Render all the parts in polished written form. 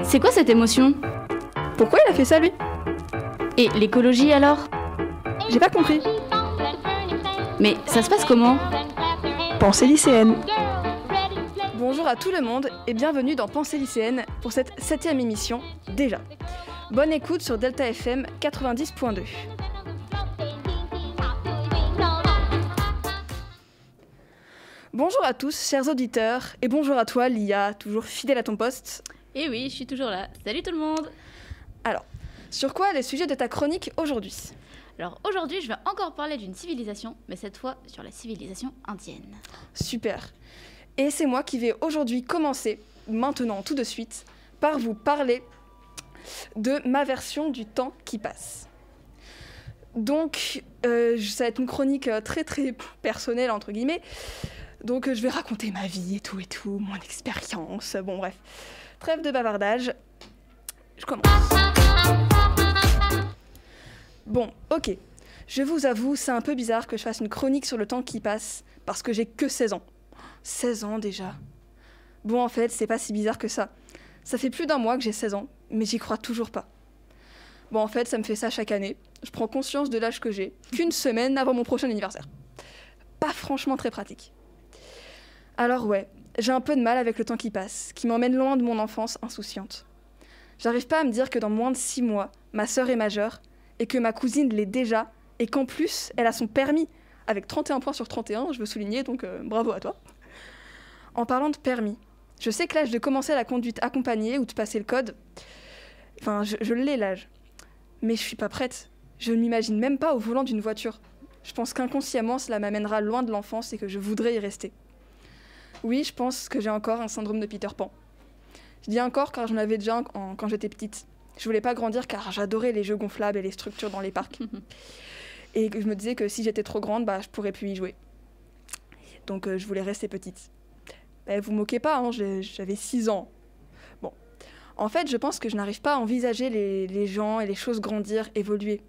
C'est quoi cette émotion? Pourquoi il a fait ça, lui? Et l'écologie alors? J'ai pas compris. Mais ça se passe comment? Pensée lycéenne. Bonjour à tout le monde et bienvenue dans Pensée lycéenne pour cette 7e émission, déjà. Bonne écoute sur Delta FM 90.2. Bonjour à tous, chers auditeurs, et bonjour à toi, Lia, toujours fidèle à ton poste. Eh oui, je suis toujours là. Salut tout le monde! Alors, sur quoi est le sujet de ta chronique aujourd'hui? Alors aujourd'hui, je vais encore parler d'une civilisation, mais cette fois sur la civilisation indienne. Super. Et c'est moi qui vais aujourd'hui commencer, maintenant tout de suite, par vous parler de ma version du temps qui passe. Donc, ça va être une chronique très personnelle, entre guillemets. Donc, je vais raconter ma vie et tout, mon expérience. Bon, bref. Trêve de bavardage. Je commence. Bon, ok. Je vous avoue, c'est un peu bizarre que je fasse une chronique sur le temps qui passe, parce que j'ai que 16 ans. 16 ans déjà. Bon, en fait, c'est pas si bizarre que ça. Ça fait plus d'un mois que j'ai 16 ans, mais j'y crois toujours pas. Bon, en fait, ça me fait ça chaque année. Je prends conscience de l'âge que j'ai, qu'une semaine avant mon prochain anniversaire. Pas franchement très pratique. Alors ouais, j'ai un peu de mal avec le temps qui passe, qui m'emmène loin de mon enfance insouciante. J'arrive pas à me dire que dans moins de 6 mois, ma sœur est majeure, et que ma cousine l'est déjà, et qu'en plus, elle a son permis, avec 31 points sur 31, je veux souligner, donc bravo à toi. En parlant de permis, je sais que l'âge de commencer la conduite accompagnée ou de passer le code, enfin, je l'ai l'âge. Mais je suis pas prête. Je ne m'imagine même pas au volant d'une voiture. Je pense qu'inconsciemment, cela m'amènera loin de l'enfance et que je voudrais y rester. Oui, je pense que j'ai encore un syndrome de Peter Pan. Je dis encore car j'en avais déjà quand j'étais petite. Je voulais pas grandir car j'adorais les jeux gonflables et les structures dans les parcs. Et je me disais que si j'étais trop grande, je pourrais plus y jouer. Donc je voulais rester petite. Vous moquez pas, hein, j'avais 6 ans. Bon. En fait, je pense que je n'arrive pas à envisager les gens et les choses grandir, évoluer.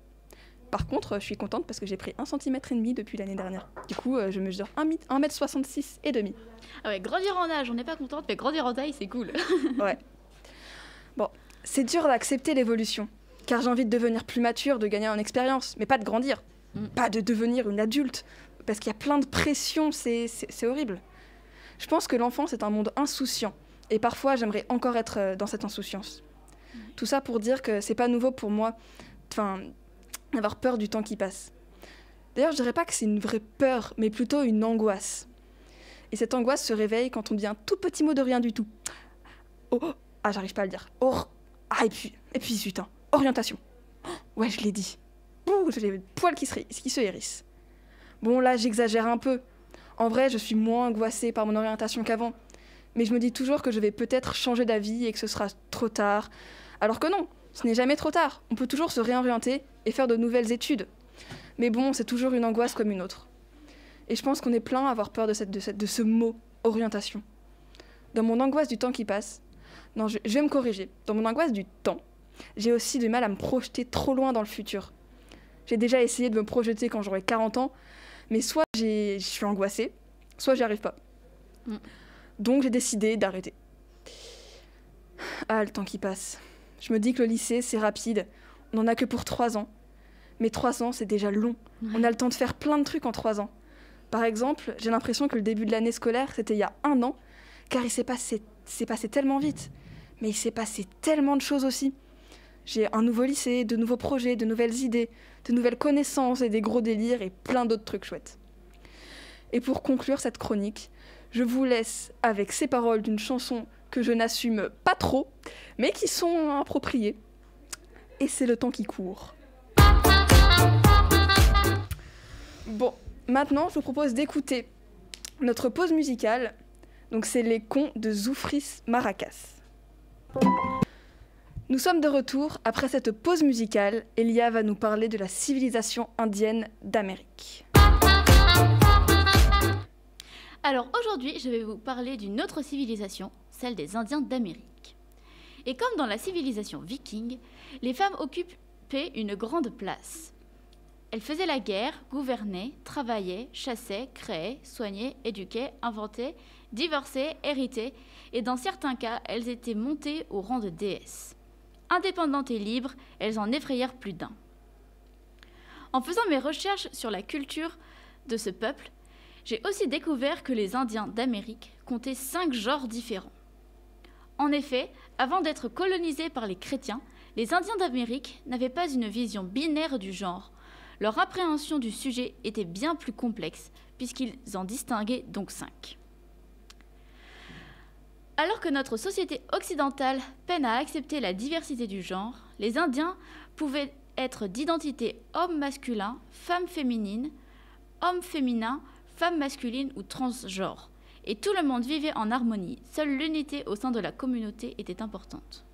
Par contre, je suis contente parce que j'ai pris 1,5 cm depuis l'année dernière. Du coup, je mesure 1,66 m et demi. Ah ouais, grandir en âge, on n'est pas contente, mais grandir en taille, c'est cool. Ouais. Bon, c'est dur d'accepter l'évolution, car j'ai envie de devenir plus mature, de gagner en expérience, mais pas de grandir. Pas de devenir une adulte, parce qu'il y a plein de pression, c'est horrible. Je pense que l'enfance est un monde insouciant, et parfois j'aimerais encore être dans cette insouciance. Tout ça pour dire que c'est pas nouveau pour moi, d'avoir peur du temps qui passe. D'ailleurs, je dirais pas que c'est une vraie peur, mais plutôt une angoisse. Et cette angoisse se réveille quand on dit un tout petit mot de rien du tout. Oh, j'arrive pas à le dire. Et puis zut, orientation. Ouais, je l'ai dit. J'ai le poil qui se hérisse. Bon, là, j'exagère un peu. En vrai, je suis moins angoissée par mon orientation qu'avant. Mais je me dis toujours que je vais peut-être changer d'avis et que ce sera trop tard. Alors que non, ce n'est jamais trop tard. On peut toujours se réorienter et faire de nouvelles études. Mais bon, c'est toujours une angoisse comme une autre. Et je pense qu'on est plein à avoir peur de ce mot, orientation. Dans mon angoisse du temps qui passe, non, je vais me corriger. Dans mon angoisse du temps, j'ai aussi du mal à me projeter trop loin dans le futur. J'ai déjà essayé de me projeter quand j'aurai 40 ans, mais soit je suis angoissée, soit j'y arrive pas. Donc j'ai décidé d'arrêter. Ah, le temps qui passe. Je me dis que le lycée, c'est rapide. On n'en a que pour 3 ans. Mais 3 ans, c'est déjà long. On a le temps de faire plein de trucs en 3 ans. Par exemple, j'ai l'impression que le début de l'année scolaire, c'était il y a 1 an, car il s'est passé tellement vite. Mais il s'est passé tellement de choses aussi. J'ai un nouveau lycée, de nouveaux projets, de nouvelles idées, de nouvelles connaissances et des gros délires et plein d'autres trucs chouettes. Et pour conclure cette chronique, je vous laisse avec ces paroles d'une chanson que je n'assume pas trop, mais qui sont appropriées. Et c'est le temps qui court. Bon, maintenant je vous propose d'écouter notre pause musicale. Donc c'est Les Cons de Zoufris Maracas. Nous sommes de retour après cette pause musicale. Elia va nous parler de la civilisation indienne d'Amérique. Alors aujourd'hui, je vais vous parler d'une autre civilisation, celle des Indiens d'Amérique. Et comme dans la civilisation viking, les femmes occupaient une grande place. Elles faisaient la guerre, gouvernaient, travaillaient, chassaient, créaient, soignaient, éduquaient, inventaient, divorçaient, héritaient, et dans certains cas, elles étaient montées au rang de déesses. Indépendantes et libres, elles en effrayèrent plus d'un. En faisant mes recherches sur la culture de ce peuple, j'ai aussi découvert que les Indiens d'Amérique comptaient 5 genres différents. En effet, avant d'être colonisés par les chrétiens, les Indiens d'Amérique n'avaient pas une vision binaire du genre. Leur appréhension du sujet était bien plus complexe, puisqu'ils en distinguaient donc 5. Alors que notre société occidentale peine à accepter la diversité du genre, les Indiens pouvaient être d'identité homme masculin, femme féminine, homme féminin, femme masculine ou transgenre. Et tout le monde vivait en harmonie. Seule l'unité au sein de la communauté était importante.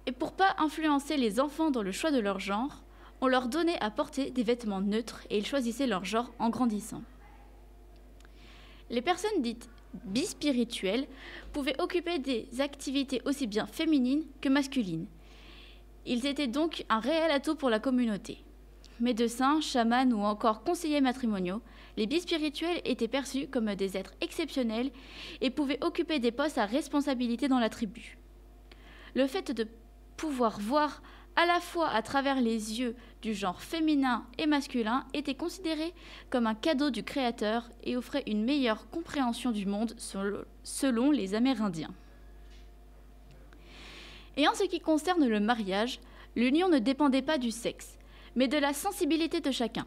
Et pour pas influencer les enfants dans le choix de leur genre, on leur donnait à porter des vêtements neutres et ils choisissaient leur genre en grandissant. Les personnes dites bispirituelles pouvaient occuper des activités aussi bien féminines que masculines. Ils étaient donc un réel atout pour la communauté. Médecins, chamans ou encore conseillers matrimoniaux, les bispirituels étaient perçus comme des êtres exceptionnels et pouvaient occuper des postes à responsabilité dans la tribu. Le fait de pouvoir voir à la fois à travers les yeux du genre féminin et masculin était considéré comme un cadeau du Créateur et offrait une meilleure compréhension du monde selon les Amérindiens. Et en ce qui concerne le mariage, l'union ne dépendait pas du sexe, mais de la sensibilité de chacun.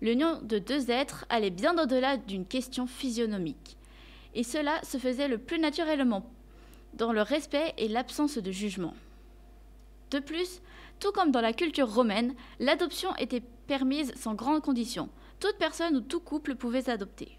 L'union de 2 êtres allait bien au-delà d'une question physionomique. Et cela se faisait le plus naturellement, dans le respect et l'absence de jugement. De plus, tout comme dans la culture romaine, l'adoption était permise sans grande condition. Toute personne ou tout couple pouvait adopter.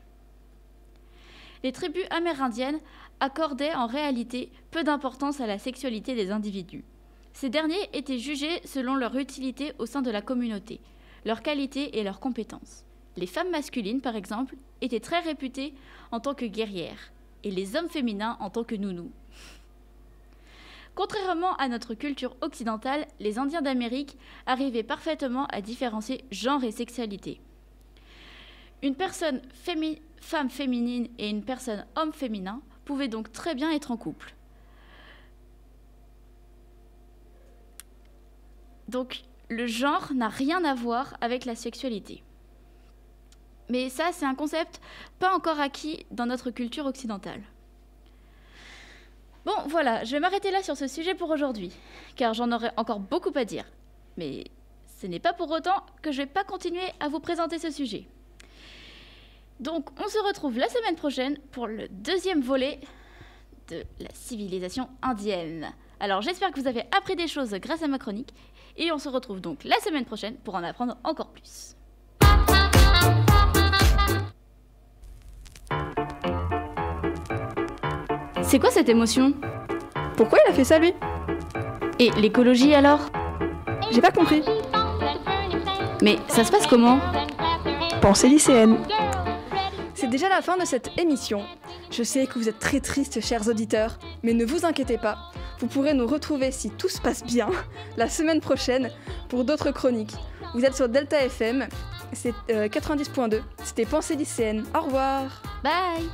Les tribus amérindiennes accordaient en réalité peu d'importance à la sexualité des individus. Ces derniers étaient jugés selon leur utilité au sein de la communauté, leur qualité et leurs compétences. Les femmes masculines, par exemple, étaient très réputées en tant que guerrières, et les hommes féminins en tant que nounous. Contrairement à notre culture occidentale, les Indiens d'Amérique arrivaient parfaitement à différencier genre et sexualité. Une personne femme féminine et une personne homme féminin pouvaient donc très bien être en couple. Donc, le genre n'a rien à voir avec la sexualité. Mais ça, c'est un concept pas encore acquis dans notre culture occidentale. Bon, voilà, je vais m'arrêter là sur ce sujet pour aujourd'hui, car j'en aurais encore beaucoup à dire. Mais ce n'est pas pour autant que je ne vais pas continuer à vous présenter ce sujet. Donc, on se retrouve la semaine prochaine pour le 2e volet de la civilisation indienne. Alors, j'espère que vous avez appris des choses grâce à ma chronique, et on se retrouve donc la semaine prochaine pour en apprendre encore plus. C'est quoi cette émotion? Pourquoi il a fait ça, lui? Et l'écologie alors? J'ai pas compris. Mais ça se passe comment? Pensée lycéenne. C'est déjà la fin de cette émission. Je sais que vous êtes très tristes, chers auditeurs, mais ne vous inquiétez pas. Vous pourrez nous retrouver, si tout se passe bien, la semaine prochaine pour d'autres chroniques. Vous êtes sur Delta FM, c'est 90.2. C'était Pensée lycéenne. Au revoir. Bye.